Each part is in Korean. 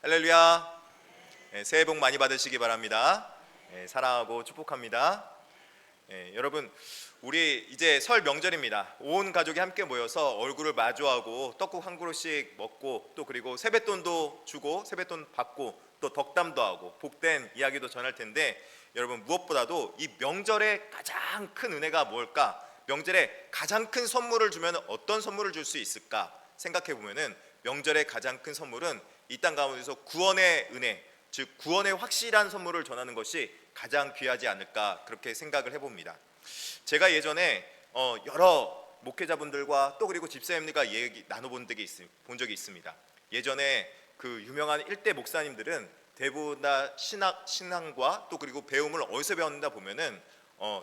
할렐루야. 새해 복 많이 받으시기 바랍니다. 사랑하고 축복합니다. 여러분, 우리 이제 설 명절입니다. 온 가족이 함께 모여서 얼굴을 마주하고 떡국 한 그릇씩 먹고, 또 그리고 세뱃돈도 주고 세뱃돈 받고 또 덕담도 하고 복된 이야기도 전할 텐데, 여러분, 무엇보다도 이 명절의 가장 큰 은혜가 뭘까? 명절에 가장 큰 선물을 주면 어떤 선물을 줄 수 있을까 생각해 보면은, 명절의 가장 큰 선물은 이 땅 가운데서 구원의 은혜, 즉 구원의 확실한 선물을 전하는 것이 가장 귀하지 않을까, 그렇게 생각을 해봅니다. 제가 예전에 여러 목회자분들과 또 그리고 집사님들과 얘기 나눠본 적이 있습니다. 예전에 그 유명한 일대 목사님들은 대부분 다 신앙과 또 그리고 배움을 어디서 배웠는가 보면은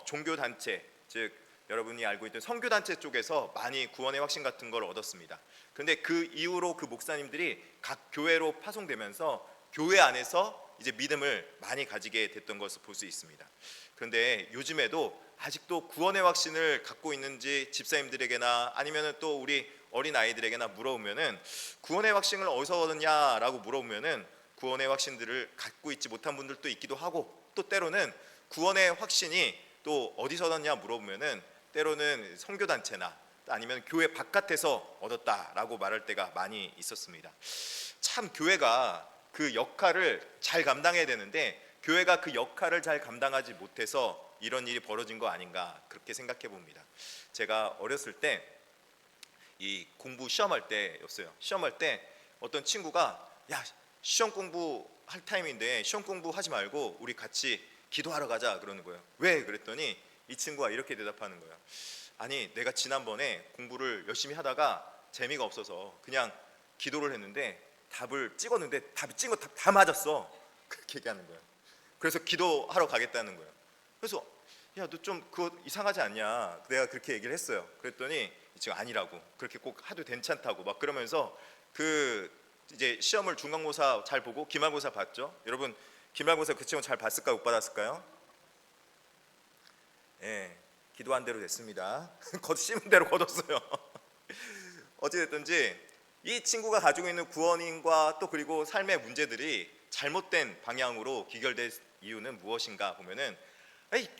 종교단체, 즉 여러분이 알고 있던 선교단체 쪽에서 많이 구원의 확신 같은 걸 얻었습니다. 그런데 그 이후로 그 목사님들이 각 교회로 파송되면서 교회 안에서 이제 믿음을 많이 가지게 됐던 것을 볼 수 있습니다. 그런데 요즘에도 아직도 구원의 확신을 갖고 있는지 집사님들에게나 아니면 또 우리 어린 아이들에게나 물어보면은, 구원의 확신을 어디서 얻었냐라고 물어보면은 구원의 확신들을 갖고 있지 못한 분들도 있기도 하고, 또 때로는 구원의 확신이 또 어디서 얻었냐 물어보면은 때로는 선교단체나 아니면 교회 바깥에서 얻었다라고 말할 때가 많이 있었습니다. 참 교회가 그 역할을 잘 감당해야 되는데, 교회가 그 역할을 잘 감당하지 못해서 이런 일이 벌어진 거 아닌가, 그렇게 생각해 봅니다. 제가 어렸을 때 이 공부 시험할 때였어요. 시험할 때 어떤 친구가, 야, 시험 공부할 타임인데 시험 공부하지 말고 우리 같이 기도하러 가자, 그러는 거예요. 왜? 그랬더니 이 친구가 이렇게 대답하는 거예요. 아니, 내가 지난번에 공부를 열심히 하다가 재미가 없어서 그냥 기도를 했는데 답을 찍었는데 답이 찍은 거 다 맞았어. 그렇게 얘기하는 거예요. 그래서 기도하러 가겠다는 거예요. 그래서 야, 너 좀 그거 이상하지 않냐, 내가 그렇게 얘기를 했어요. 그랬더니 지금 아니라고, 그렇게 꼭 하도 괜찮다고 막 그러면서 그 이제 시험을 중간고사 잘 보고 기말고사 봤죠. 여러분, 기말고사 그 친구 잘 봤을까요? 못 받았을까요? 예, 기도한 대로 됐습니다. 씹은 대로 거뒀어요. 어찌됐든지 이 친구가 가지고 있는 구원인과 또 그리고 삶의 문제들이 잘못된 방향으로 귀결될 이유는 무엇인가 보면은,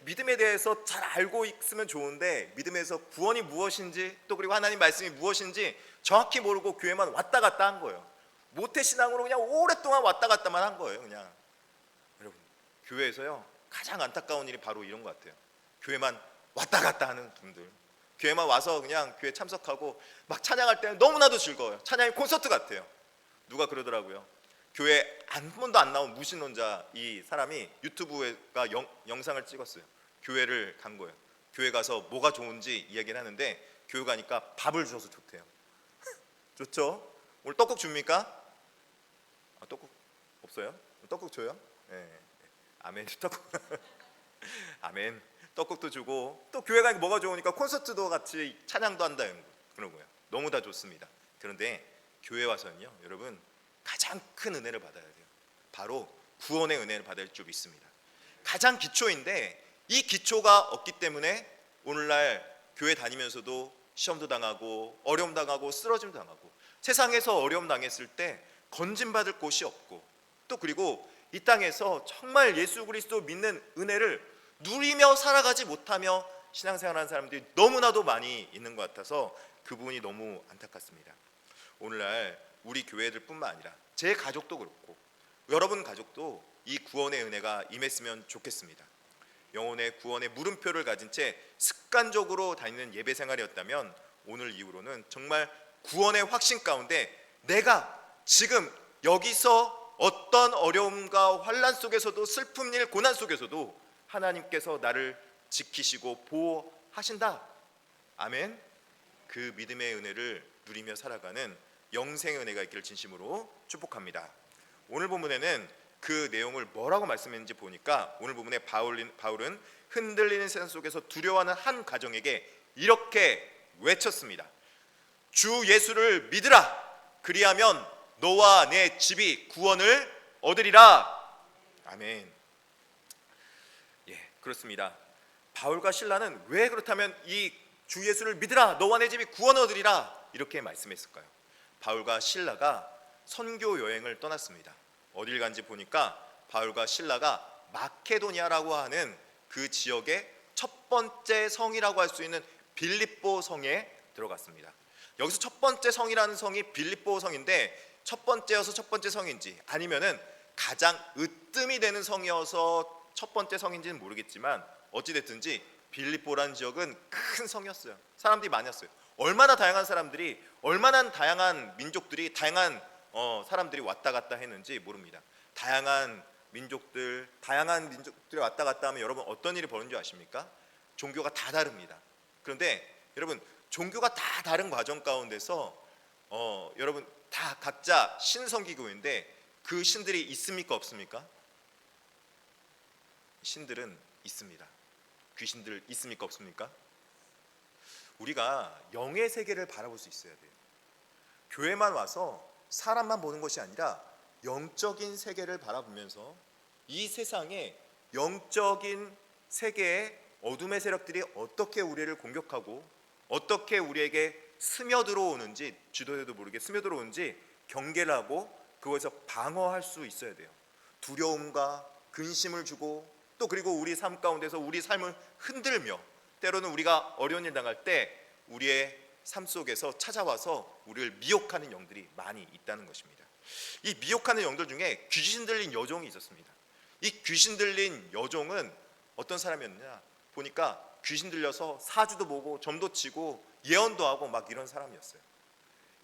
믿음에 대해서 잘 알고 있으면 좋은데 믿음에서 구원이 무엇인지 또 그리고 하나님 말씀이 무엇인지 정확히 모르고 교회만 왔다 갔다 한 거예요. 모태신앙으로 그냥 오랫동안 왔다 갔다만 한 거예요. 그냥 여러분, 교회에서요 가장 안타까운 일이 바로 이런 것 같아요. 교회만 왔다 갔다 하는 분들, 교회만 와서 그냥 교회 참석하고 막 찬양할 때는 너무나도 즐거워요. 찬양이 콘서트 같아요. 누가 그러더라고요. 교회 한 번도 안 나온 무신론자 이 사람이 유튜브에가 영상을 찍었어요. 교회를 간 거예요. 교회 가서 뭐가 좋은지 이야기를 하는데, 교회 가니까 밥을 줘서 좋대요. 좋죠? 오늘 떡국 줍니까? 떡국 없어요? 떡국 줘요? 네. 아멘. 떡국. 아멘. 떡국도 주고, 또 교회 가니까 뭐가 좋으니까 콘서트도 같이 찬양도 한다, 그런 거예요. 너무 다 좋습니다. 그런데 교회 와서는요, 여러분, 가장 큰 은혜를 받아야 돼요. 바로 구원의 은혜를 받을 줄 믿습니다. 가장 기초인데 이 기초가 없기 때문에 오늘날 교회 다니면서도 시험도 당하고 어려움 당하고 쓰러짐도 당하고, 세상에서 어려움 당했을 때 건진받을 곳이 없고, 또 그리고 이 땅에서 정말 예수 그리스도 믿는 은혜를 누리며 살아가지 못하며 신앙생활하는 사람들이 너무나도 많이 있는 것 같아서 그 부분이 너무 안타깝습니다. 오늘날 우리 교회들 뿐만 아니라 제 가족도 그렇고 여러분 가족도 이 구원의 은혜가 임했으면 좋겠습니다. 영혼의 구원의 물음표를 가진 채 습관적으로 다니는 예배 생활이었다면, 오늘 이후로는 정말 구원의 확신 가운데 내가 지금 여기서 어떤 어려움과 환난 속에서도, 슬픔 일 고난 속에서도 하나님께서 나를 지키시고 보호하신다, 아멘, 그 믿음의 은혜를 누리며 살아가는 영생의 은혜가 있기를 진심으로 축복합니다. 오늘 본문에는 그 내용을 뭐라고 말씀했는지 보니까, 오늘 본문에 바울은 흔들리는 세상 속에서 두려워하는 한 가정에게 이렇게 외쳤습니다. 주 예수를 믿으라. 그리하면 너와 내 집이 구원을 얻으리라. 아멘. 예, 그렇습니다. 바울과 실라는 왜 그렇다면 이 주 예수를 믿으라, 너와 내 집이 구원을 얻으리라, 이렇게 말씀했을까요? 바울과 실라가 선교 여행을 떠났습니다. 어딜 간지 보니까 바울과 실라가 마케도니아라고 하는 그 지역의 첫 번째 성이라고 할 수 있는 빌립보 성에 들어갔습니다. 여기서 첫 번째 성이라는 성이 빌립보 성인데 첫 번째여서 첫 번째 성인지 아니면은 가장 으뜸이 되는 성이어서 첫 번째 성인지는 모르겠지만 어찌됐든지 빌립보라는 지역은 큰 성이었어요. 사람들이 많았어요. 얼마나 다양한 사람들이, 얼마나 다양한 민족들이, 다양한 사람들이 왔다 갔다 했는지 모릅니다. 다양한 민족들이 왔다 갔다 하면 여러분 어떤 일이 벌어진 줄 아십니까? 종교가 다 다릅니다. 그런데 여러분 종교가 다 다른 과정 가운데서 여러분 다 각자 신성기교인데 그 신들이 있습니까 없습니까? 신들은 있습니다. 귀신들 있습니까 없습니까? 우리가 영의 세계를 바라볼 수 있어야 돼요. 교회만 와서 사람만 보는 것이 아니라 영적인 세계를 바라보면서 이 세상에 영적인 세계의 어둠의 세력들이 어떻게 우리를 공격하고 어떻게 우리에게 스며들어오는지, 주도해도 모르게 스며들어오는지 경계를 하고 그것에서 방어할 수 있어야 돼요. 두려움과 근심을 주고 또 그리고 우리 삶 가운데서 우리 삶을 흔들며 때로는 우리가 어려운 일 당할 때 우리의 삶 속에서 찾아와서 우리를 미혹하는 영들이 많이 있다는 것입니다. 이 미혹하는 영들 중에 귀신 들린 여종이 있었습니다. 이 귀신 들린 여종은 어떤 사람이었느냐 보니까 귀신 들려서 사주도 보고 점도 치고 예언도 하고 막 이런 사람이었어요.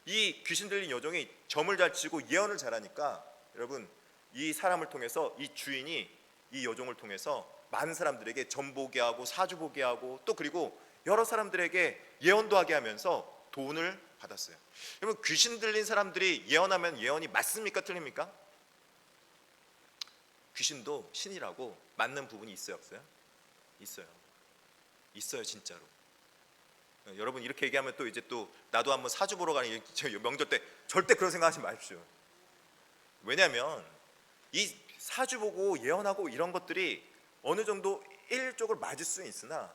이 귀신 들린 여종이 점을 잘 치고 예언을 잘하니까 여러분 이 사람을 통해서 이 주인이 이 여종을 통해서 많은 사람들에게 점 보게 하고 사주 보게 하고 또 그리고 여러 사람들에게 예언도 하게 하면서 돈을 받았어요. 여러분 귀신 들린 사람들이 예언하면 예언이 맞습니까 틀립니까? 귀신도 신이라고 맞는 부분이 있어요 없어요? 있어요 진짜로. 여러분 이렇게 얘기하면 또 이제 또 나도 한번 사주 보러 가는 명절 때 절대 그런 생각하지 마십시오. 왜냐하면 이 사주 보고 예언하고 이런 것들이 어느 정도 일적으로 맞을 수는 있으나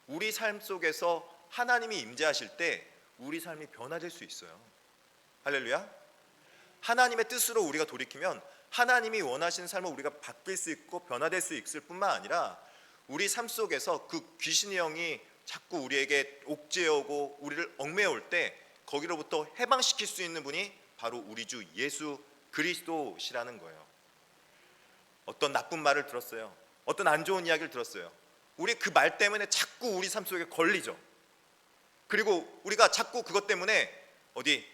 우리 삶 속에서 하나님이 임재하실 때 우리 삶이 변화될 수 있어요. 할렐루야. 하나님의 뜻으로 우리가 돌이키면 하나님이 원하시는 삶을 우리가 바뀔 수 있고 변화될 수 있을 뿐만 아니라 우리 삶 속에서 그 귀신의 영이 자꾸 우리에게 옥죄어오고 우리를 얽매올 때 거기로부터 해방시킬 수 있는 분이 바로 우리 주 예수 그리스도시라는 거예요. 어떤 나쁜 말을 들었어요. 어떤 안 좋은 이야기를 들었어요. 우리 그 말 때문에 자꾸 우리 삶 속에 걸리죠. 그리고 우리가 자꾸 그것 때문에 어디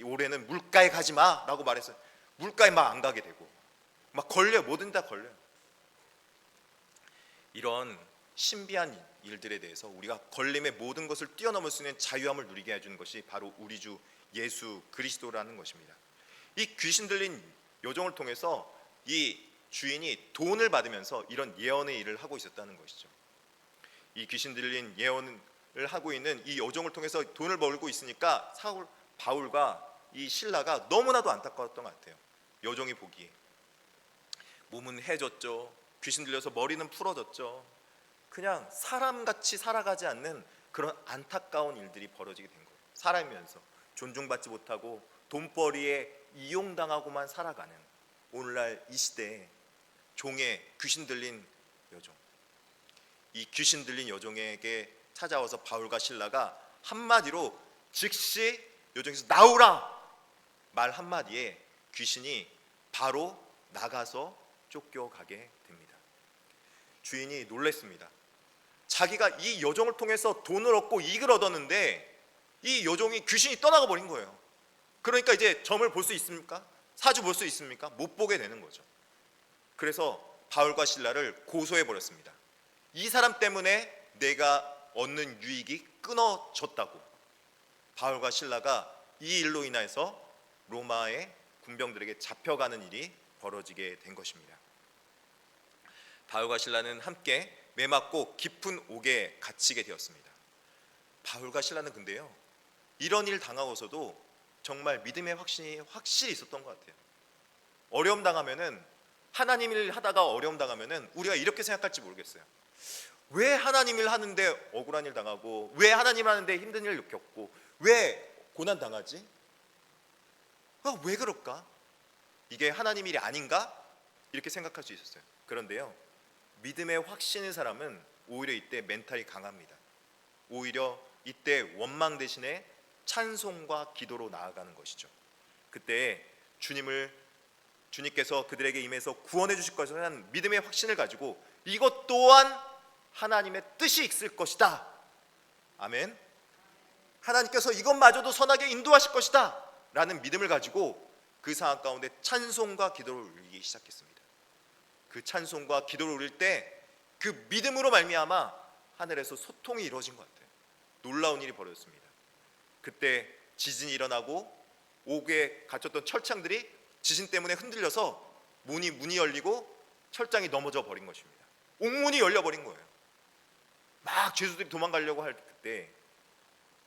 올해는 물가에 가지 마라고 말했어요. 물가에 막 안 가게 되고 막 걸려요. 뭐든 다 걸려요. 이런 신비한 일들에 대해서 우리가 걸림의 모든 것을 뛰어넘을 수 있는 자유함을 누리게 해주는 것이 바로 우리 주 예수 그리스도라는 것입니다. 이 귀신 들린 여종을 통해서 이 주인이 돈을 받으면서 이런 예언의 일을 하고 있었다는 것이죠. 이 귀신 들린 예언을 하고 있는 이 여종을 통해서 돈을 벌고 있으니까 바울과 이 신라가 너무나도 안타까웠던 것 같아요. 여종이 보기에 몸은 해졌죠. 귀신 들려서 머리는 풀어졌죠. 그냥 사람같이 살아가지 않는 그런 안타까운 일들이 벌어지게 된 거예요. 사람이면서 존중받지 못하고 돈벌이에 이용당하고만 살아가는 오늘날 이 시대에 종의 귀신 들린 여종, 이 귀신 들린 여종에게 찾아와서 바울과 신라가 한마디로 즉시 여종에서 나오라 말 한마디에 귀신이 바로 나가서 쫓겨가게 됩니다. 주인이 놀랐습니다. 자기가 이 여종을 통해서 돈을 얻고 이익을 얻었는데 이 여종이 귀신이 떠나가 버린 거예요. 그러니까 이제 점을 볼 수 있습니까? 사주 볼 수 있습니까? 못 보게 되는 거죠. 그래서 바울과 신라를 고소해 버렸습니다. 이 사람 때문에 내가 얻는 유익이 끊어졌다고. 바울과 신라가 이 일로 인해서 로마의 군병들에게 잡혀가는 일이 벌어지게 된 것입니다. 바울과 신라는 함께 매맞고 깊은 옥에 갇히게 되었습니다. 바울과 신라는 근데요 이런 일 당하고서도 정말 믿음의 확신이 확실히 있었던 것 같아요. 어려움 당하면은 하나님 일 하다가 어려움 당하면은 우리가 이렇게 생각할지 모르겠어요. 왜 하나님 일 하는데 억울한 일 당하고 왜 하나님 하는데 힘든 일 겪고 왜 고난 당하지? 왜 그럴까? 이게 하나님 일이 아닌가? 이렇게 생각할 수 있었어요. 그런데요, 믿음의 확신인 사람은 오히려 이때 멘탈이 강합니다. 오히려 이때 원망 대신에 찬송과 기도로 나아가는 것이죠. 그때 주님께서 그들에게 임해서 구원해 주실 것이라는 믿음의 확신을 가지고 이것 또한 하나님의 뜻이 있을 것이다. 아멘. 하나님께서 이것마저도 선하게 인도하실 것이다 라는 믿음을 가지고 그 상황 가운데 찬송과 기도를 올리기 시작했습니다. 그 찬송과 기도를 올릴 때 그 믿음으로 말미암아 하늘에서 소통이 이루어진 것 같아요. 놀라운 일이 벌어졌습니다. 그때 지진이 일어나고 옥에 갇혔던 철창들이 지진 때문에 흔들려서 문이 열리고 철장이 넘어져 버린 것입니다. 옥문이 열려버린 거예요. 막 죄수들이 도망가려고 할 그때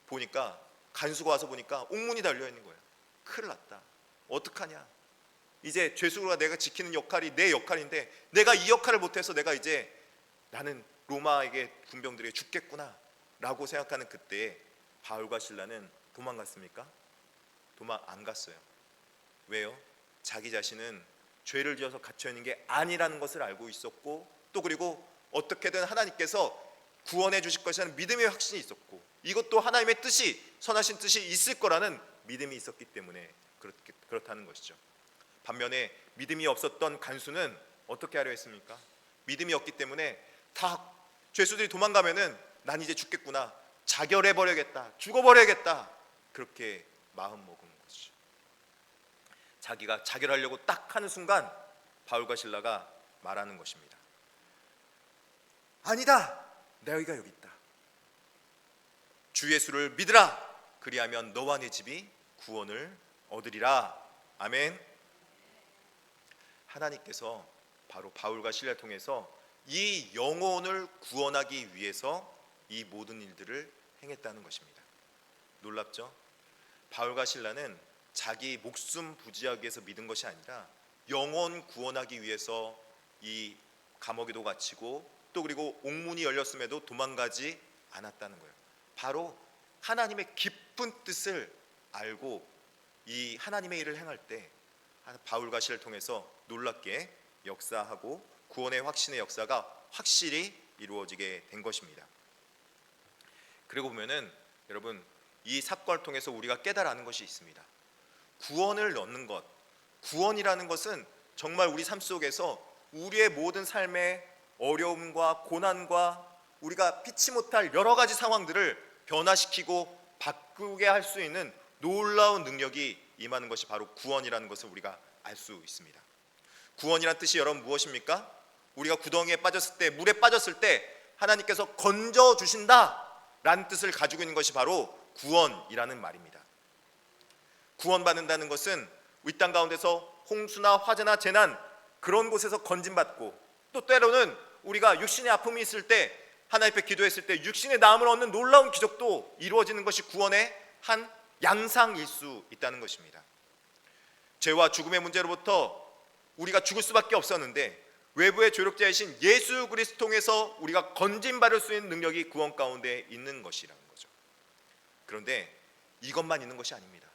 보니까 간수가 와서 보니까 옥문이 달려 있는 거예요. 큰일 났다. 어떡하냐. 이제 죄수가 내가 지키는 역할이 내 역할인데 내가 이 역할을 못해서 내가 이제 나는 로마에게 군병들에게 죽겠구나 라고 생각하는 그때에 바울과 실라는 도망갔습니까? 도망 안 갔어요. 왜요? 자기 자신은 죄를 지어서 갇혀있는 게 아니라는 것을 알고 있었고, 또 그리고 어떻게든 하나님께서 구원해 주실 것이라는 믿음의 확신이 있었고, 이것도 하나님의 뜻이, 선하신 뜻이 있을 거라는 믿음이 있었기 때문에 그렇다는 것이죠. 반면에 믿음이 없었던 간수는 어떻게 하려 했습니까? 믿음이 없기 때문에 다 죄수들이 도망가면은 난 이제 죽겠구나, 자결해버려야겠다, 죽어버려야겠다, 그렇게 마음먹은 것이죠. 자기가 자결하려고 딱 하는 순간 바울과 실라가 말하는 것입니다. 아니다, 내가 여기 있다. 주 예수를 믿으라. 그리하면 너와 네 집이 구원을 얻으리라. 아멘. 하나님께서 바로 바울과 실라를 통해서 이 영혼을 구원하기 위해서 이 모든 일들을 행했다는 것입니다. 놀랍죠? 바울과 실라는 자기 목숨 부지하기 위해서 믿은 것이 아니라 영혼 구원하기 위해서 이 감옥에도 갇히고, 또 그리고 옥문이 열렸음에도 도망가지 않았다는 거예요. 바로 하나님의 깊은 뜻을 알고 이 하나님의 일을 행할 때 바울과 실라를 통해서 놀랍게 역사하고 구원의 확신의 역사가 확실히 이루어지게 된 것입니다. 그리고 보면은 여러분, 이 사건을 통해서 우리가 깨달아 하는 것이 있습니다. 구원을 얻는 것, 구원이라는 것은 정말 우리 삶 속에서 우리의 모든 삶의 어려움과 고난과 우리가 피치 못할 여러 가지 상황들을 변화시키고 바꾸게 할 수 있는 놀라운 능력이 임하는 것이 바로 구원이라는 것을 우리가 알 수 있습니다. 구원이란 뜻이 여러분 무엇입니까? 우리가 구덩이에 빠졌을 때, 물에 빠졌을 때 하나님께서 건져 주신다 라는 뜻을 가지고 있는 것이 바로 구원이라는 말입니다. 구원받는다는 것은 이 땅 가운데서 홍수나 화재나 재난, 그런 곳에서 건진받고, 또 때로는 우리가 육신의 아픔이 있을 때 하나님 앞에 기도했을 때 육신의 나음을 얻는 놀라운 기적도 이루어지는 것이 구원의 한 양상일 수 있다는 것입니다. 죄와 죽음의 문제로부터 우리가 죽을 수밖에 없었는데 외부의 조력자이신 예수 그리스도 통해서 우리가 건진받을 수 있는 능력이 구원 가운데 있는 것이라는 거죠. 그런데 이것만 있는 것이 아닙니다.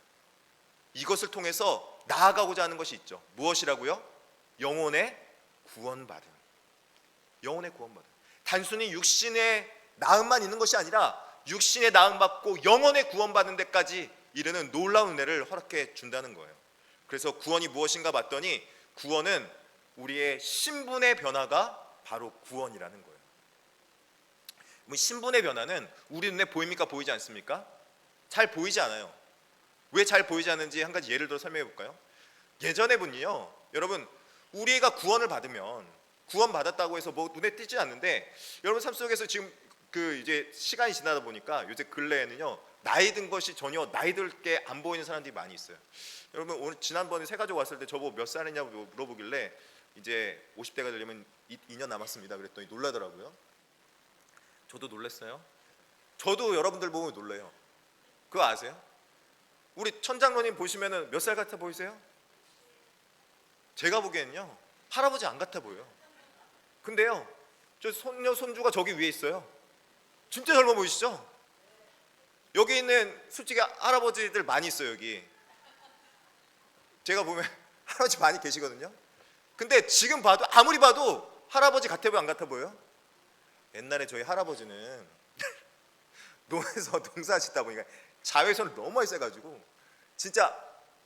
이것을 통해서 나아가고자 하는 것이 있죠. 무엇이라고요? 영혼의 구원받음. 영혼의 구원받음. 단순히 육신의 나음만 있는 것이 아니라 육신의 나음 받고 영혼의 구원받는 데까지 이르는 놀라운 은혜를 허락해 준다는 거예요. 그래서 구원이 무엇인가 봤더니 구원은 우리의 신분의 변화가 바로 구원이라는 거예요. 신분의 변화는 우리 눈에 보입니까? 보이지 않습니까? 잘 보이지 않아요. 왜 잘 보이지 않는지 한 가지 예를 들어 설명해 볼까요? 예전에 분이요, 여러분, 우리가 구원을 받으면 구원 받았다고 해서 뭐 눈에 띄지 않는데, 여러분 삶 속에서 지금 이제 시간이 지나다 보니까 요새 근래에는요, 나이 든 것이 전혀 나이 들게 안 보이는 사람들이 많이 있어요. 여러분, 오늘 지난번에 새 가족 왔을 때 저보고 몇 살이냐고 물어보길래 이제 50대가 되려면 2년 남았습니다 그랬더니 놀라더라고요. 저도 놀랐어요. 저도 여러분들 보면 놀래요. 그거 아세요? 우리 천장로님 보시면은 몇 살 같아 보이세요? 제가 보기에는요, 할아버지 안 같아 보여요. 근데요, 저 손녀 손주가 저기 위에 있어요. 진짜 젊어 보이시죠? 여기 있는 솔직히 할아버지들 많이 있어요. 여기 제가 보면 할아버지 많이 계시거든요. 근데 지금 봐도 아무리 봐도 할아버지 같아 보여 안 같아 보여요? 옛날에 저희 할아버지는 농에서 농사짓다 보니까 자외선을 너무 많이 쐬가지고 진짜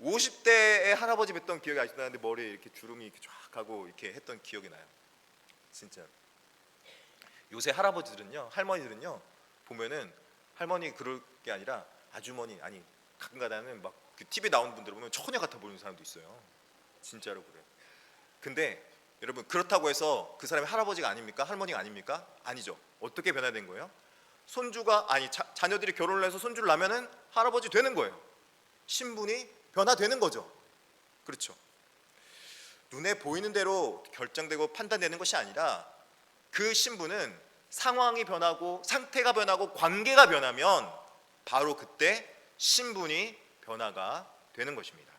50대의 할아버지 뵀던 기억이 아직도 나는데 머리에 이렇게 주름이 이렇게 쫙 하고 이렇게 했던 기억이 나요. 진짜. 요새 할아버지들은요, 할머니들은요 보면은 할머니 그럴 게 아니라 아주머니, 아니 가끔가다는 막 그 TV 나오는 분들 보면 처녀 같아 보이는 사람도 있어요. 진짜로 그래요. 근데 여러분 그렇다고 해서 그 사람이 할아버지가 아닙니까? 할머니가 아닙니까? 아니죠. 어떻게 변화된 거예요? 손주가 자녀들이 결혼을 해서 손주를 낳으면은 할아버지 되는 거예요. 신분이 변화되는 거죠. 그렇죠. 눈에 보이는 대로 결정되고 판단되는 것이 아니라 그 신분은 상황이 변하고 상태가 변하고 관계가 변하면 바로 그때 신분이 변화가 되는 것입니다.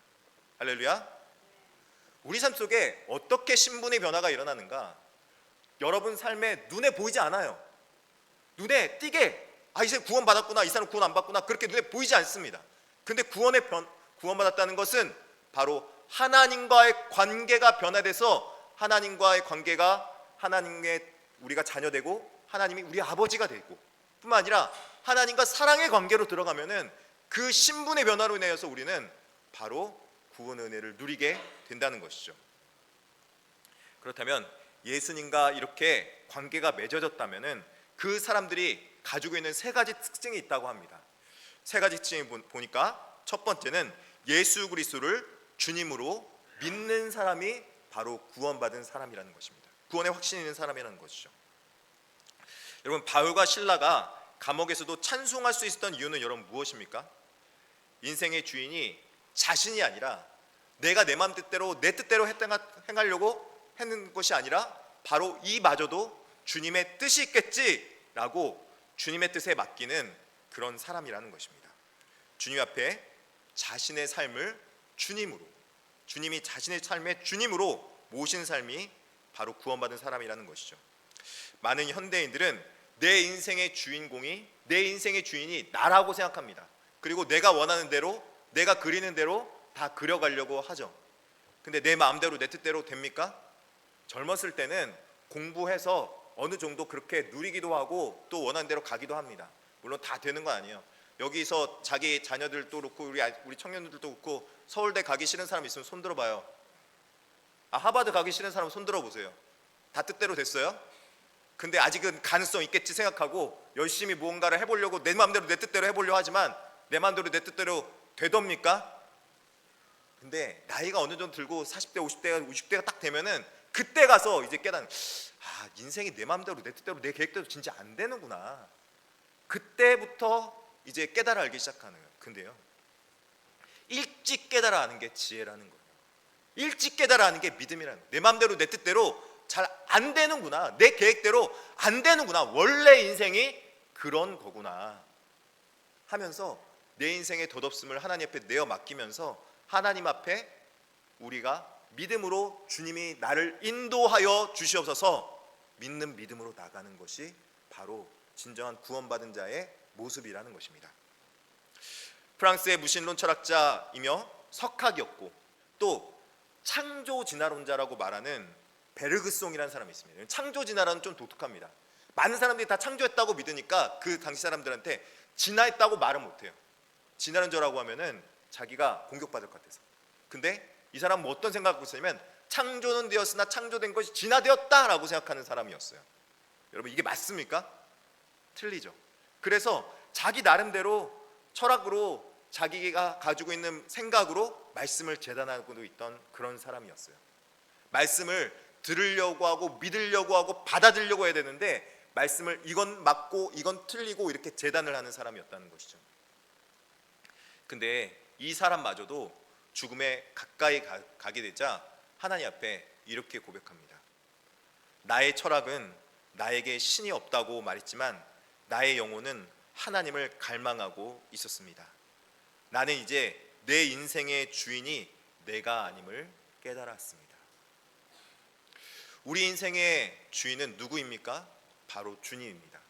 할렐루야. 우리 삶 속에 어떻게 신분의 변화가 일어나는가? 여러분 삶에 눈에 보이지 않아요. 눈에 띄게 이 사람 구원받았구나, 이 사람 구원 안 받구나, 그렇게 눈에 보이지 않습니다. 근데 구원받았다는 것은 바로 하나님과의 관계가 변화돼서 하나님과의 관계가 하나님의 우리가 자녀되고 하나님이 우리 아버지가 되고 뿐만 아니라 하나님과 사랑의 관계로 들어가면은 그 신분의 변화로 인해서 우리는 바로 구원 은혜를 누리게 된다는 것이죠. 그렇다면 예수님과 이렇게 관계가 맺어졌다면은 그 사람들이 가지고 있는 세 가지 특징이 있다고 합니다. 세 가지 특징이 보니까 첫 번째는 예수 그리스도를 주님으로 믿는 사람이 바로 구원받은 사람이라는 것입니다. 구원의 확신이 있는 사람이라는 것이죠. 여러분 바울과 실라가 감옥에서도 찬송할 수 있었던 이유는 여러분 무엇입니까? 인생의 주인이 자신이 아니라 내가 내 마음대로 내 뜻대로 행하려고 했는 것이 아니라 바로 이마저도 주님의 뜻이 있겠지라고 주님의 뜻에 맡기는 그런 사람이라는 것입니다. 주님 앞에 자신의 삶을 주님으로, 주님이 자신의 삶의 주님으로 모신 삶이 바로 구원받은 사람이라는 것이죠. 많은 현대인들은 내 인생의 주인이 나라고 생각합니다. 그리고 내가 원하는 대로, 내가 그리는 대로 다 그려가려고 하죠. 근데 내 마음대로 내 뜻대로 됩니까? 젊었을 때는 공부해서 어느 정도 그렇게 누리기도 하고 또 원하는 대로 가기도 합니다. 물론 다 되는 건 아니에요. 여기서 자기 자녀들도 그렇고 우리 청년들도 그렇고 서울대 가기 싫은 사람 있으면 손 들어봐요. 하버드 가기 싫은 사람 손 들어보세요. 다 뜻대로 됐어요? 근데 아직은 가능성 있겠지 생각하고 열심히 무언가를 해보려고 내 마음대로 내 뜻대로 해보려고 하지만 내 마음대로 내 뜻대로 되렵니까? 근데 나이가 어느 정도 들고 40대, 50대가, 60대가 딱 되면은 그때 가서 이제 깨닫는, 인생이 내 마음대로 내 뜻대로 내 계획대로 진짜 안 되는구나. 그때부터 이제 깨달아 알기 시작하는 거예요. 근데요, 일찍 깨달아 아는 게 지혜라는 거예요. 일찍 깨달아 아는 게 믿음이라는 거예요. 내 마음대로 내 뜻대로 잘 안 되는구나, 내 계획대로 안 되는구나, 원래 인생이 그런 거구나 하면서 내 인생의 덧없음을 하나님 앞에 내어 맡기면서 하나님 앞에 우리가 믿음으로 주님이 나를 인도하여 주시옵소서 믿는 믿음으로 나가는 것이 바로 진정한 구원받은 자의 모습이라는 것입니다. 프랑스의 무신론 철학자이며 석학이었고 또 창조진화론자라고 말하는 베르그송이라는 사람이 있습니다. 창조진화론은 좀 독특합니다. 많은 사람들이 다 창조했다고 믿으니까 그 당시 사람들한테 진화했다고 말은 못해요. 진화론자라고 하면은 자기가 공격받을 것 같아서. 근데 이 사람은 어떤 생각을 갖고 있었냐면 창조는 되었으나 창조된 것이 진화되었다라고 생각하는 사람이었어요. 여러분 이게 맞습니까? 틀리죠. 그래서 자기 나름대로 철학으로 자기가 가지고 있는 생각으로 말씀을 재단하고 있던 그런 사람이었어요. 말씀을 들으려고 하고 믿으려고 하고 받아들이려고 해야 되는데 말씀을 이건 맞고 이건 틀리고 이렇게 재단을 하는 사람이었다는 것이죠. 근데 이 사람마저도 죽음에 가까이 가게 되자 하나님 앞에 이렇게 고백합니다. 나의 철학은 나에게 신이 없다고 말했지만 나의 영혼은 하나님을 갈망하고 있었습니다. 나는 이제 내 인생의 주인이 내가 아님을 깨달았습니다. 우리 인생의 주인은 누구입니까? 바로 주님입니다.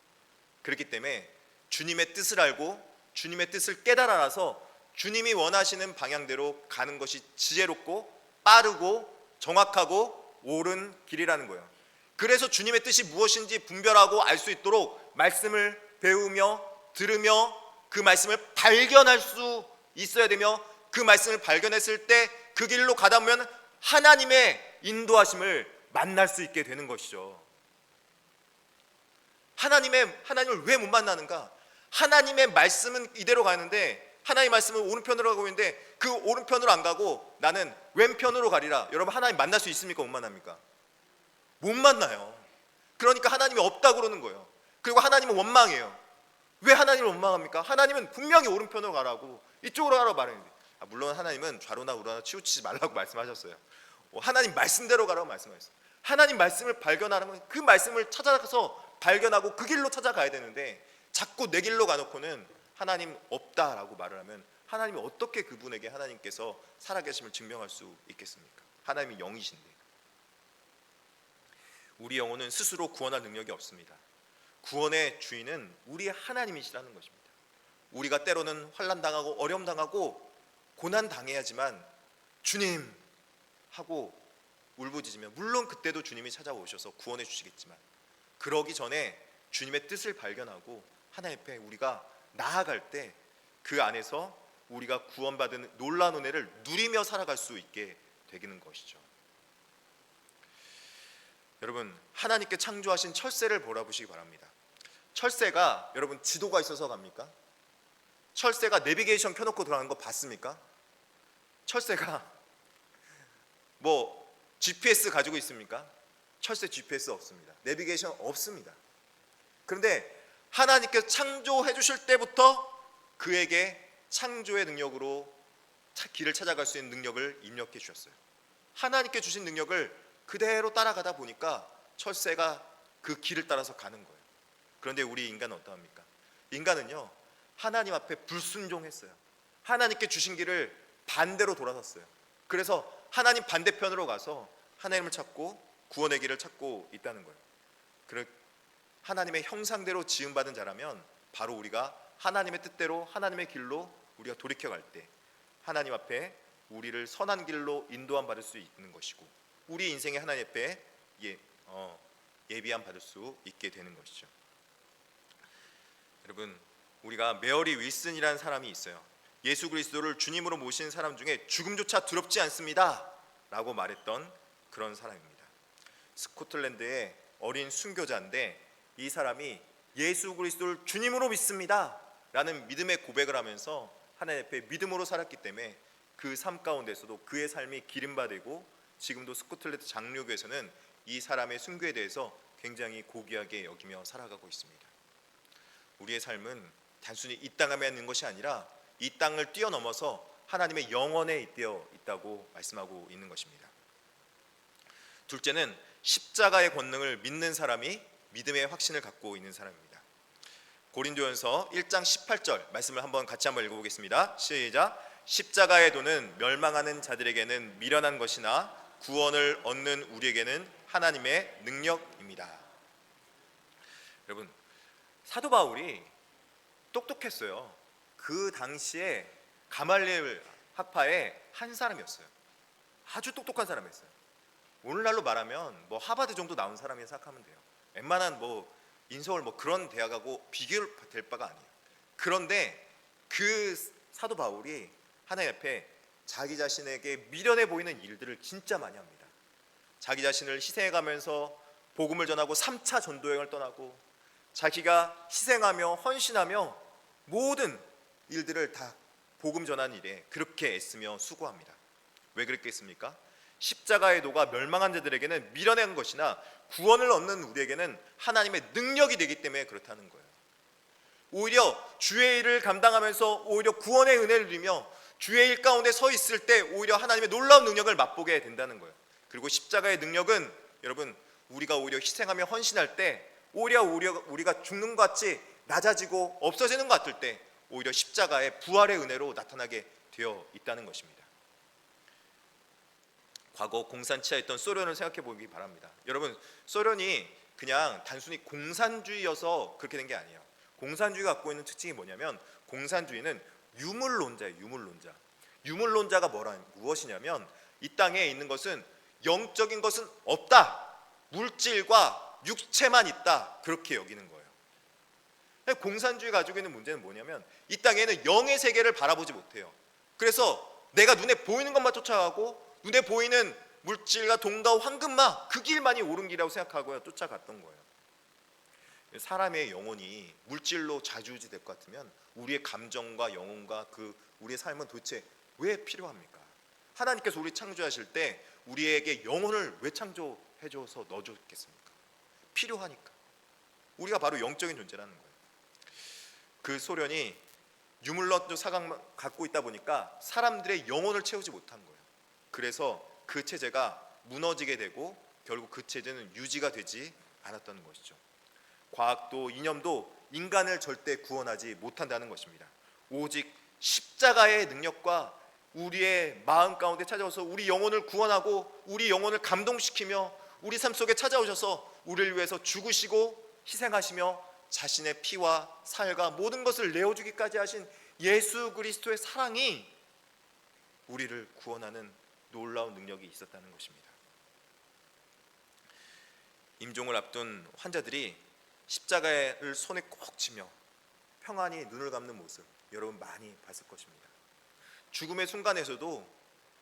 그렇기 때문에 주님의 뜻을 알고 주님의 뜻을 깨달아서 주님이 원하시는 방향대로 가는 것이 지혜롭고 빠르고 정확하고 옳은 길이라는 거예요. 그래서 주님의 뜻이 무엇인지 분별하고 알 수 있도록 말씀을 배우며 들으며 그 말씀을 발견할 수 있어야 되며, 그 말씀을 발견했을 때 그 길로 가다 보면 하나님의 인도하심을 만날 수 있게 되는 것이죠. 하나님을 왜 못 만나는가? 하나님의 말씀은 이대로 가는데, 하나님의 말씀은 오른편으로 가고 있는데 그 오른편으로 안 가고 나는 왼편으로 가리라. 여러분, 하나님 만날 수 있습니까? 못 만납니까? 못 만나요. 그러니까 하나님이 없다고 그러는 거예요. 그리고 하나님은 원망해요. 왜 하나님을 원망합니까? 하나님은 분명히 오른편으로 가라고, 이쪽으로 가라고 말했는데, 물론 하나님은 좌로나 우로나 치우치지 말라고 말씀하셨어요. 하나님 말씀대로 가라고 말씀하셨어요. 하나님 말씀을 발견하려면 그 말씀을 찾아가서 발견하고 그 길로 찾아가야 되는데, 자꾸 내 길로 가놓고는 하나님 없다라고 말을 하면 하나님이 어떻게 그분에게 하나님께서 살아계심을 증명할 수 있겠습니까? 하나님이 영이신데. 우리 영혼은 스스로 구원할 능력이 없습니다. 구원의 주인은 우리 하나님이시라는 것입니다. 우리가 때로는 환난당하고 어려움당하고 고난당해야지만 주님 하고 울부짖으면, 물론 그때도 주님이 찾아오셔서 구원해 주시겠지만, 그러기 전에 주님의 뜻을 발견하고 하나님 앞에 우리가 나아갈 때 그 안에서 우리가 구원받은 놀라운 은혜를 누리며 살아갈 수 있게 되는 것이죠. 여러분, 하나님께 창조하신 철새를 바라보시기 바랍니다. 철새가 여러분 지도가 있어서 갑니까? 철새가 내비게이션 켜놓고 들어가는 거 봤습니까? 철새가 뭐 GPS 가지고 있습니까? 철새 GPS 없습니다. 내비게이션 없습니다. 그런데 하나님께서 창조해 주실 때부터 그에게 창조의 능력으로 길을 찾아갈 수 있는 능력을 입력해 주셨어요. 하나님께 주신 능력을 그대로 따라가다 보니까 철새가 그 길을 따라서 가는 거예요. 그런데 우리 인간은 어떠합니까? 인간은요, 하나님 앞에 불순종했어요. 하나님께 주신 길을 반대로 돌아섰어요. 그래서 하나님 반대편으로 가서 하나님을 찾고 구원의 길을 찾고 있다는 거예요. 하나님의 형상대로 지음받은 자라면 바로 우리가 하나님의 뜻대로 하나님의 길로 우리가 돌이켜갈 때 하나님 앞에 우리를 선한 길로 인도함 받을 수 있는 것이고, 우리 인생의 하나님 앞에 예비함 받을 수 있게 되는 것이죠. 여러분, 우리가 메어리 윌슨이라는 사람이 있어요. 예수 그리스도를 주님으로 모신 사람 중에 죽음조차 두렵지 않습니다 라고 말했던 그런 사람입니다. 스코틀랜드의 어린 순교자인데, 이 사람이 예수 그리스도를 주님으로 믿습니다 라는 믿음의 고백을 하면서 하나님 앞에 믿음으로 살았기 때문에 그 삶 가운데서도 그의 삶이 기름바되고, 지금도 스코틀랜드 장로교에서는 이 사람의 순교에 대해서 굉장히 고귀하게 여기며 살아가고 있습니다. 우리의 삶은 단순히 이 땅에 있는 것이 아니라 이 땅을 뛰어넘어서 하나님의 영원에 잇대어 있다고 말씀하고 있는 것입니다. 둘째는 십자가의 권능을 믿는 사람이 믿음의 확신을 갖고 있는 사람입니다. 고린도전서 1장 18절 말씀을 같이 한번 읽어보겠습니다. 시작. 십자가의 도는 멸망하는 자들에게는 미련한 것이나 구원을 얻는 우리에게는 하나님의 능력입니다. 여러분, 사도 바울이 똑똑했어요. 그 당시에 가말리엘 학파의 한 사람이었어요. 아주 똑똑한 사람이었어요. 오늘날로 말하면 하버드 정도 나온 사람이라 생각하면 돼요. 웬만한 인서울 그런 대학하고 비교될 바가 아니에요. 그런데 그 사도 바울이 하나님 앞에 자기 자신에게 미련해 보이는 일들을 진짜 많이 합니다. 자기 자신을 희생해가면서 복음을 전하고 3차 전도여행을 떠나고, 자기가 희생하며 헌신하며 모든 일들을 다 복음 전하는 일에 그렇게 애쓰며 수고합니다. 왜 그렇게 했습니까? 십자가의 도가 멸망한 자들에게는 미련한 것이나 구원을 얻는 우리에게는 하나님의 능력이 되기 때문에 그렇다는 거예요. 오히려 주의 일을 감당하면서 오히려 구원의 은혜를 누리며 주의 일 가운데 서 있을 때 오히려 하나님의 놀라운 능력을 맛보게 된다는 거예요. 그리고 십자가의 능력은 여러분, 우리가 오히려 희생하며 헌신할 때 오히려 우리가 죽는 것 같이 낮아지고 없어지는 것 같을 때 오히려 십자가의 부활의 은혜로 나타나게 되어 있다는 것입니다. 과거 공산치하였던 소련을 생각해 보기 바랍니다. 여러분, 소련이 그냥 단순히 공산주의여서 그렇게 된 게 아니에요. 공산주의가 갖고 있는 특징이 뭐냐면, 공산주의는 유물론자예요. 유물론자가 무엇이냐면, 이 땅에 있는 것은 영적인 것은 없다. 물질과 육체만 있다. 그렇게 여기는 거예요. 공산주의 가지고 있는 문제는 뭐냐면 이 땅에는 영의 세계를 바라보지 못해요. 그래서 내가 눈에 보이는 것만 쫓아가고 눈에 보이는 물질과 돈과 황금만 그 길만이 옳은 길이라고 생각하고요 쫓아갔던 거예요. 사람의 영혼이 물질로 좌지우지 될 것 같으면 우리의 감정과 영혼과 우리의 삶은 도대체 왜 필요합니까? 하나님께서 우리 창조하실 때 우리에게 영혼을 왜 창조해줘서 넣어줬겠습니까? 필요하니까. 우리가 바로 영적인 존재라는 거예요. 그 소련이 유물론적 사각만 갖고 있다 보니까 사람들의 영혼을 채우지 못한 거예요. 그래서 그 체제가 무너지게 되고 결국 그 체제는 유지가 되지 않았던 것이죠. 과학도 이념도 인간을 절대 구원하지 못한다는 것입니다. 오직 십자가의 능력과 우리의 마음 가운데 찾아오서 우리 영혼을 구원하고 우리 영혼을 감동시키며 우리 삶 속에 찾아오셔서 우리를 위해서 죽으시고 희생하시며 자신의 피와 살과 모든 것을 내어주기까지 하신 예수 그리스도의 사랑이 우리를 구원하는 놀라운 능력이 있었다는 것입니다. 임종을 앞둔 환자들이 십자가를 손에 꼭 쥐며 평안히 눈을 감는 모습 여러분 많이 봤을 것입니다. 죽음의 순간에서도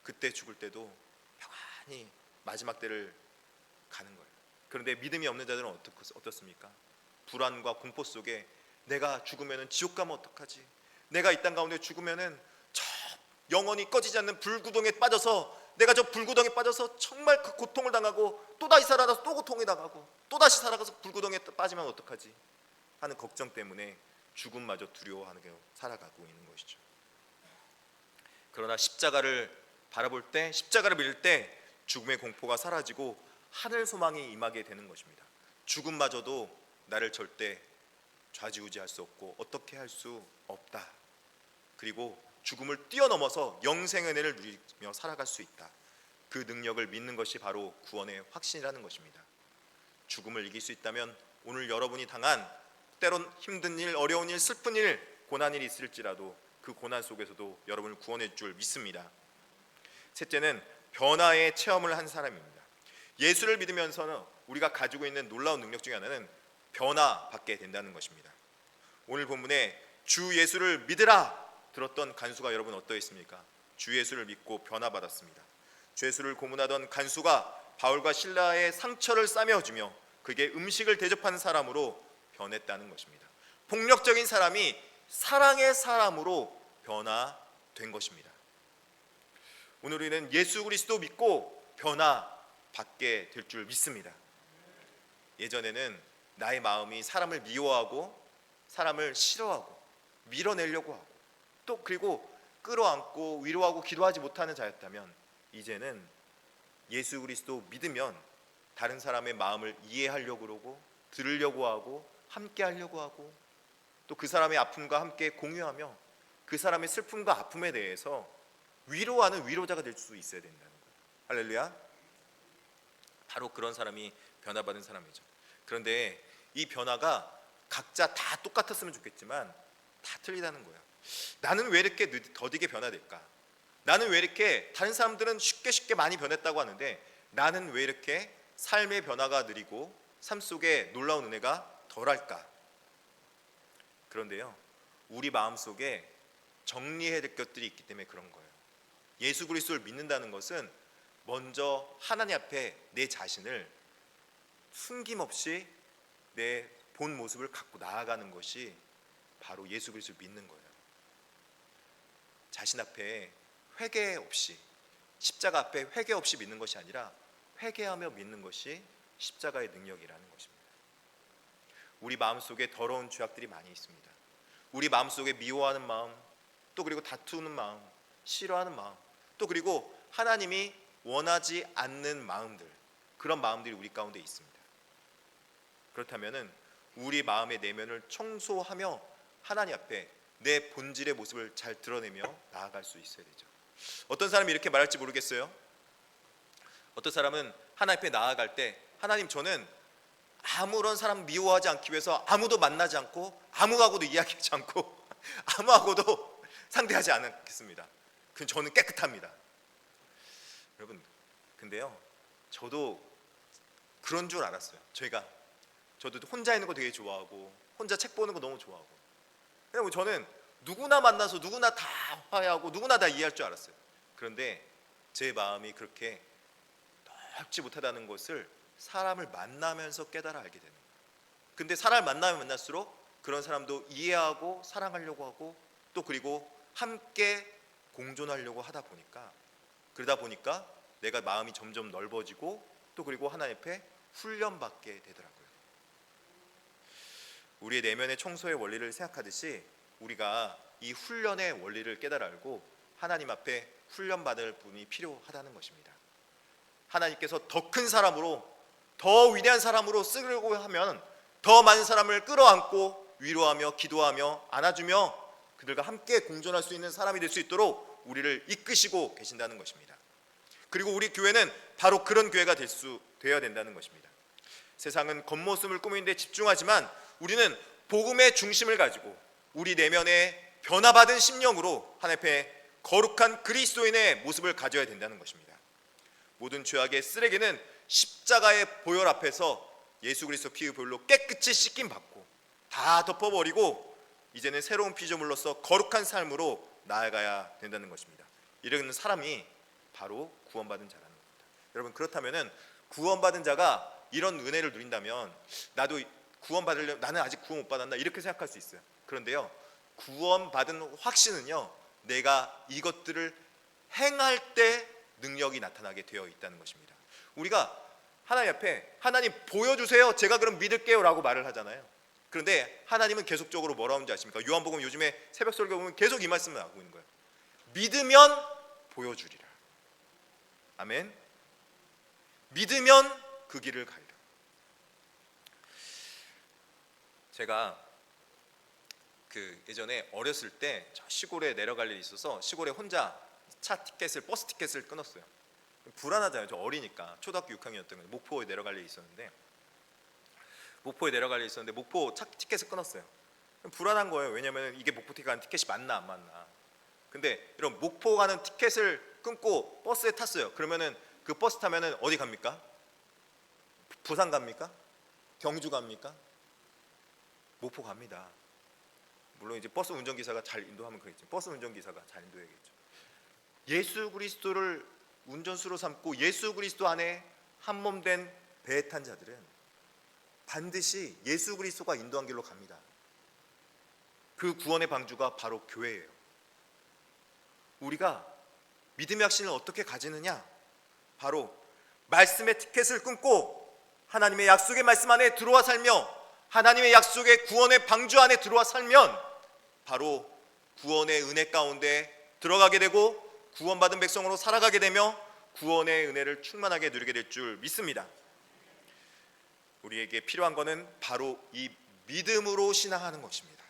그때 죽을 때도 평안히 마지막 때를 가는 거예요. 그런데 믿음이 없는 자들은 어떻습니까? 불안과 공포 속에 내가 죽으면 지옥 가면 어떡하지? 내가 이 땅 가운데 죽으면 저 영원히 꺼지지 않는 불구덩이에 빠져서 내가 저 불구덩이에 빠져서 정말 그 고통을 당하고 또다시 살아나서 또 고통을 당하고 또다시 살아가서 불구덩이에 빠지면 어떡하지? 하는 걱정 때문에 죽음마저 두려워하는 게 살아가고 있는 것이죠. 그러나 십자가를 바라볼 때, 십자가를 믿을 때 죽음의 공포가 사라지고 하늘 소망이 임하게 되는 것입니다. 죽음마저도 나를 절대 좌지우지할 수 없고 어떻게 할 수 없다. 그리고 죽음을 뛰어넘어서 영생의 은혜를 누리며 살아갈 수 있다. 그 능력을 믿는 것이 바로 구원의 확신이라는 것입니다. 죽음을 이길 수 있다면 오늘 여러분이 당한 때론 힘든 일, 어려운 일, 슬픈 일, 고난 일이 있을지라도 그 고난 속에서도 여러분을 구원해 줄 믿습니다. 셋째는 변화의 체험을 한 사람입니다. 예수를 믿으면서는 우리가 가지고 있는 놀라운 능력 중에 하나는 변화받게 된다는 것입니다. 오늘 본문에 주 예수를 믿으라 들었던 간수가 여러분 어떠했습니까? 주 예수를 믿고 변화받았습니다. 주 예수를 고문하던 간수가 바울과 실라의 상처를 싸매어주며 그게 음식을 대접하는 사람으로 변했다는 것입니다. 폭력적인 사람이 사랑의 사람으로 변화된 것입니다. 오늘 우리는 예수 그리스도 믿고 변화받게 될 줄 믿습니다. 예전에는 나의 마음이 사람을 미워하고 사람을 싫어하고 밀어내려고 하고 또 그리고 끌어안고 위로하고 기도하지 못하는 자였다면 이제는 예수 그리스도 믿으면 다른 사람의 마음을 이해하려고 그러고 들으려고 하고 함께 하려고 하고 또 그 사람의 아픔과 함께 공유하며 그 사람의 슬픔과 아픔에 대해서 위로하는 위로자가 될 수 있어야 된다는 거예요. 할렐루야. 바로 그런 사람이 변화받은 사람이죠. 그런데 이 변화가 각자 다 똑같았으면 좋겠지만 다 틀리다는 거예요. 나는 왜 이렇게 더디게 변화될까? 나는 왜 이렇게 다른 사람들은 쉽게 많이 변했다고 하는데 나는 왜 이렇게 삶의 변화가 느리고 삶 속에 놀라운 은혜가 덜할까? 그런데요, 우리 마음속에 정리해야 될 것들이 있기 때문에 그런 거예요. 예수 그리스도를 믿는다는 것은 먼저 하나님 앞에 내 자신을 숨김없이 내 본 모습을 갖고 나아가는 것이 바로 예수 그리스도를 믿는 거예요. 자신 앞에 회개 없이, 십자가 앞에 회개 없이 믿는 것이 아니라 회개하며 믿는 것이 십자가의 능력이라는 것입니다. 우리 마음속에 더러운 죄악들이 많이 있습니다. 우리 마음속에 미워하는 마음, 또 그리고 다투는 마음, 싫어하는 마음, 또 그리고 하나님이 원하지 않는 마음들, 그런 마음들이 우리 가운데 있습니다. 그렇다면은 우리 마음의 내면을 청소하며 하나님 앞에 내 본질의 모습을 잘 드러내며 나아갈 수 있어야 되죠. 어떤 사람이 이렇게 말할지 모르겠어요. 어떤 사람은 하나님 앞에 나아갈 때 하나님, 저는 아무런 사람 미워하지 않기 위해서 아무도 만나지 않고 아무하고도 이야기하지 않고 아무하고도 상대하지 않겠습니다. 저는 깨끗합니다. 여러분, 근데요, 저도 그런 줄 알았어요. 저도 혼자 있는 거 되게 좋아하고 혼자 책 보는 거 너무 좋아하고, 그냥 저는 누구나 만나서 누구나 다 화해하고 누구나 다 이해할 줄 알았어요. 그런데 제 마음이 그렇게 넓지 못하다는 것을 사람을 만나면서 깨달아 알게 되는 거예요. 근데 사람을 만나면 만날수록 그런 사람도 이해하고 사랑하려고 하고, 또 그리고 함께 공존하려고 하다 보니까, 그러다 보니까 내가 마음이 점점 넓어지고, 또 그리고 하나님 앞에 훈련받게 되더라고요. 우리의 내면의 청소의 원리를 생각하듯이 우리가 이 훈련의 원리를 깨달아 알고 하나님 앞에 훈련받을 분이 필요하다는 것입니다. 하나님께서 더 큰 사람으로, 더 위대한 사람으로 쓰려고 하면 더 많은 사람을 끌어안고 위로하며 기도하며 안아주며 그들과 함께 공존할 수 있는 사람이 될 수 있도록 우리를 이끄시고 계신다는 것입니다. 그리고 우리 교회는 바로 그런 교회가 되어야 된다는 것입니다. 세상은 겉모습을 꾸미는 데 집중하지만 우리는 복음의 중심을 가지고 우리 내면에 변화받은 심령으로 하나님 앞에 거룩한 그리스도인의 모습을 가져야 된다는 것입니다. 모든 죄악의 쓰레기는 십자가의 보혈 앞에서 예수 그리스도 피의 보혈로 깨끗이 씻김 받고 다 덮어버리고 이제는 새로운 피조물로서 거룩한 삶으로 나아가야 된다는 것입니다. 이런 사람이 바로 구원받은 자라는 겁니다. 여러분, 그렇다면은 구원받은 자가 이런 은혜를 누린다면 나도 구원받으려면, 나는 아직 구원 못 받았나 이렇게 생각할 수 있어요. 그런데요, 구원받은 확신은요, 내가 이것들을 행할 때 능력이 나타나게 되어 있다는 것입니다. 우리가 하나님 앞에 하나님 보여주세요, 제가 그럼 믿을게요 라고 말을 하잖아요. 그런데 하나님은 계속적으로 뭐라고 하는지 아십니까? 요한복음 요즘에 새벽 설교 보면 계속 이 말씀을 하고 있는 거예요. 믿으면 보여주리라. 아멘. 믿으면 그 길을 가리라. 제가 예전에 어렸을 때 저 시골에 내려갈 일이 있어서 시골에 혼자 버스 티켓을 끊었어요. 불안하잖아요. 저 어리니까. 초등학교 6학년이었던 거예요. 목포에 내려갈 일이 있었는데 목포 차 티켓을 끊었어요. 불안한 거예요. 왜냐면 이게 목포 가는 티켓이 맞나 안 맞나. 근데 이런 목포 가는 티켓을 끊고 버스에 탔어요. 그러면은 그 버스 타면은 어디 갑니까? 부산 갑니까? 경주 갑니까? 목포 갑니다. 물론 이제 버스 운전기사가 잘 인도하면 그랬죠. 버스 운전기사가 잘 인도해야겠죠. 예수 그리스도를 운전수로 삼고 예수 그리스도 안에 한 몸 된 배에 탄 자들은 반드시 예수 그리스도가 인도한 길로 갑니다. 그 구원의 방주가 바로 교회예요. 우리가 믿음의 확신을 어떻게 가지느냐? 바로 말씀의 티켓을 끊고 하나님의 약속의 말씀 안에 들어와 살며 하나님의 약속의 구원의 방주 안에 들어와 살면 바로 구원의 은혜 가운데 들어가게 되고 구원받은 백성으로 살아가게 되며 구원의 은혜를 충만하게 누리게 될 줄 믿습니다. 우리에게 필요한 것은 바로 이 믿음으로 신앙하는 것입니다.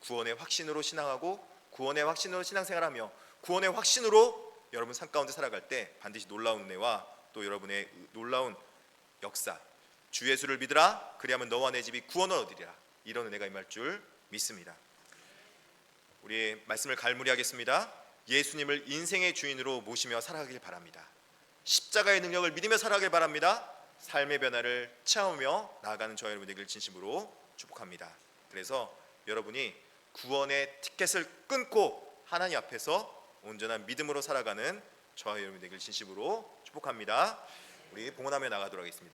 구원의 확신으로 신앙하고 구원의 확신으로 신앙생활하며 구원의 확신으로 여러분 삶 가운데 살아갈 때 반드시 놀라운 은혜와 또 여러분의 놀라운 역사, 주 예수를 믿으라 그리하면 너와 내 집이 구원을 얻으리라, 이런 은혜가 임할 줄 믿습니다. 우리의 말씀을 갈무리하겠습니다. 예수님을 인생의 주인으로 모시며 살아가길 바랍니다. 십자가의 능력을 믿으며 살아가길 바랍니다. 삶의 변화를 체험하며 나아가는 저와 여러분 되길 진심으로 축복합니다. 그래서 여러분이 구원의 티켓을 끊고 하나님 앞에서 온전한 믿음으로 살아가는 저와 여러분 되길 진심으로 축복합니다. 우리 봉헌하며 나가도록 하겠습니다.